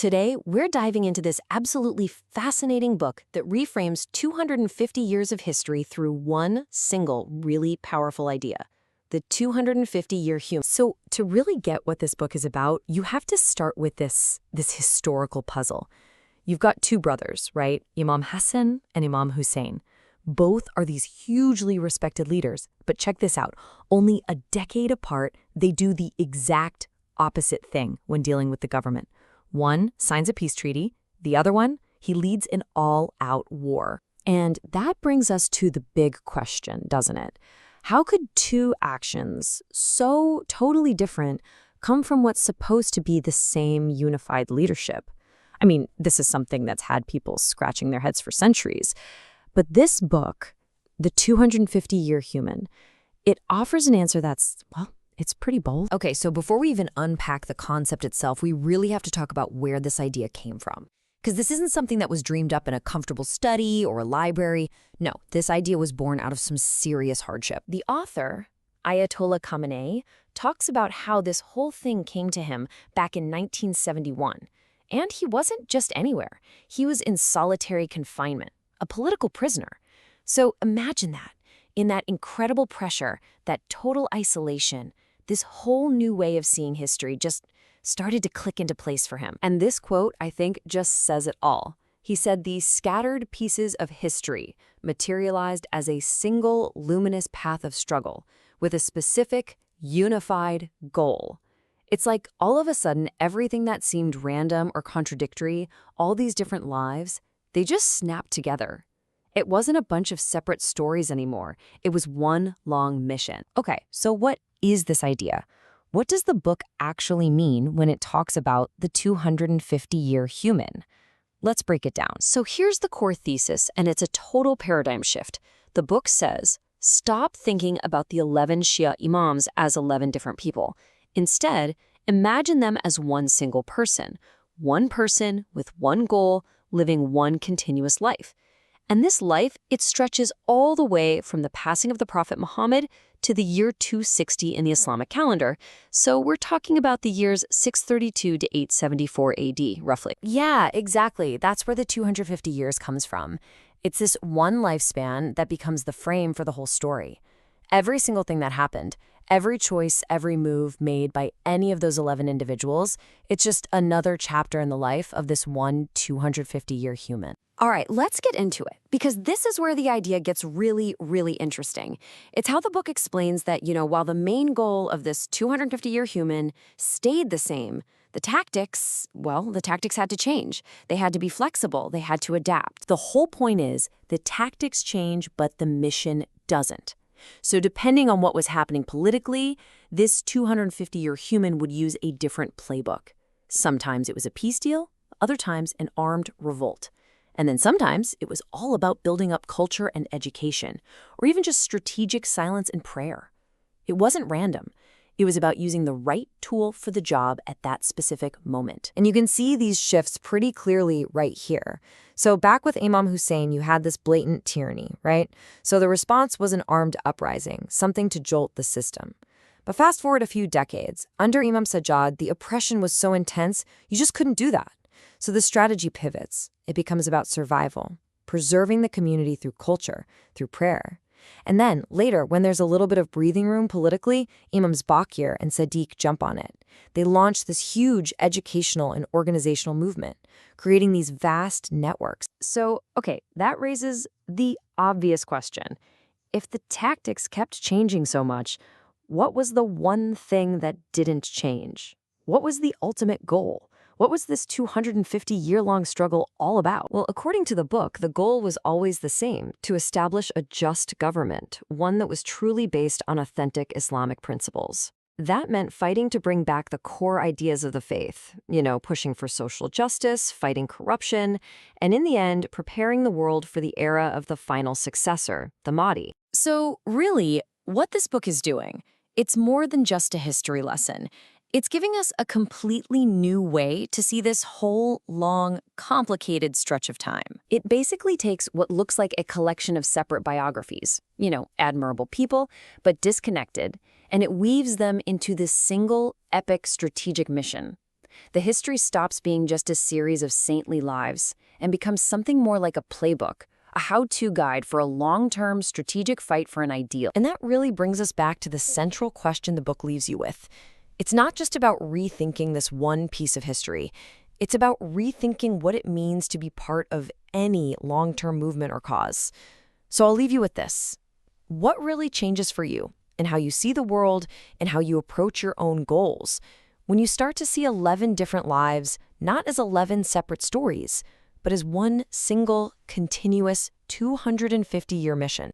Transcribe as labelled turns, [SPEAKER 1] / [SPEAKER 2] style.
[SPEAKER 1] Today, we're diving into this absolutely fascinating book that reframes 250 years of history through one single, really powerful idea: the 250-year human. So to really get what this book is about, you have to start with this historical puzzle. You've got two brothers, right? Imam Hassan and Imam Hussein. Both are these hugely respected leaders, but check this out. Only a decade apart, they do the exact opposite thing when dealing with the government. One signs a peace treaty, the other one, he leads an all-out war. And that brings us to the big question, doesn't it? How could two actions so totally different come from what's supposed to be the same unified leadership? I mean, this is something that's had people scratching their heads for centuries. But this book, The 250-Year Human, it offers an answer that's, well, it's pretty bold.
[SPEAKER 2] Okay, so before we even unpack the concept itself, we really have to talk about where this idea came from. Because this isn't something that was dreamed up in a comfortable study or a library. No, this idea was born out of some serious hardship.
[SPEAKER 1] The author, Ayatollah Khamenei, talks about how this whole thing came to him back in 1971. And he wasn't just anywhere. He was in solitary confinement, a political prisoner. So imagine that. In that incredible pressure, that total isolation, this whole new way of seeing history just started to click into place for him. And this quote, I think, just says it all. He said these scattered pieces of history materialized as a single luminous path of struggle with a specific, unified goal. It's like all of a sudden, everything that seemed random or contradictory, all these different lives, they just snapped together. It wasn't a bunch of separate stories anymore. It was one long mission. Okay, so what is this idea? What does the book actually mean when it talks about the 250-year human? Let's break it down. So here's the core thesis, and it's a total paradigm shift. The book says, stop thinking about the 11 Shi'a Imams as 11 different people. Instead, imagine them as one single person with one goal, living one continuous life. And this life, it stretches all the way from the passing of the Prophet Muhammad to the year 260 in the Islamic calendar. So we're talking about the years 632 to 874 AD, roughly.
[SPEAKER 2] Yeah, exactly. That's where the 250 years comes from. It's this one lifespan that becomes the frame for the whole story. Every single thing that happened, every choice, every move made by any of those 11 individuals, it's just another chapter in the life of this one 250-year human.
[SPEAKER 1] All right, let's get into it, because this is where the idea gets really, really interesting. It's how the book explains that, while the main goal of this 250-year human stayed the same, the tactics had to change. They had to be flexible. They had to adapt.
[SPEAKER 2] The whole point is the tactics change, but the mission doesn't. So depending on what was happening politically, this 250-year human would use a different playbook. Sometimes it was a peace deal, other times an armed revolt. And then sometimes it was all about building up culture and education, or even just strategic silence and prayer. It wasn't random. It was about using the right tool for the job at that specific moment.
[SPEAKER 1] And you can see these shifts pretty clearly right here. So back with Imam Hussein, you had this blatant tyranny, right? So the response was an armed uprising, something to jolt the system. But fast forward a few decades, under Imam Sajjad, the oppression was so intense, you just couldn't do that. So the strategy pivots. It becomes about survival, preserving the community through culture, through prayer. And then, later, when there's a little bit of breathing room politically, Imams Bakir and Sadiq jump on it. They launch this huge educational and organizational movement, creating these vast networks. So, okay, that raises the obvious question. If the tactics kept changing so much, what was the one thing that didn't change? What was the ultimate goal? What was this 250-year-long struggle all about? Well, according to the book, the goal was always the same: to establish a just government, one that was truly based on authentic Islamic principles. That meant fighting to bring back the core ideas of the faith, pushing for social justice, fighting corruption, and in the end, preparing the world for the era of the final successor, the Mahdi. So really, what this book is doing, it's more than just a history lesson. It's giving us a completely new way to see this whole long, complicated stretch of time. It basically takes what looks like a collection of separate biographies, admirable people, but disconnected, and it weaves them into this single, epic strategic mission.
[SPEAKER 2] The history stops being just a series of saintly lives and becomes something more like a playbook, a how-to guide for a long-term strategic fight for an ideal.
[SPEAKER 1] And that really brings us back to the central question the book leaves you with. It's not just about rethinking this one piece of history. It's about rethinking what it means to be part of any long-term movement or cause. So I'll leave you with this. What really changes for you in how you see the world and how you approach your own goals when you start to see 11 different lives not as 11 separate stories, but as one single, continuous 250-year mission?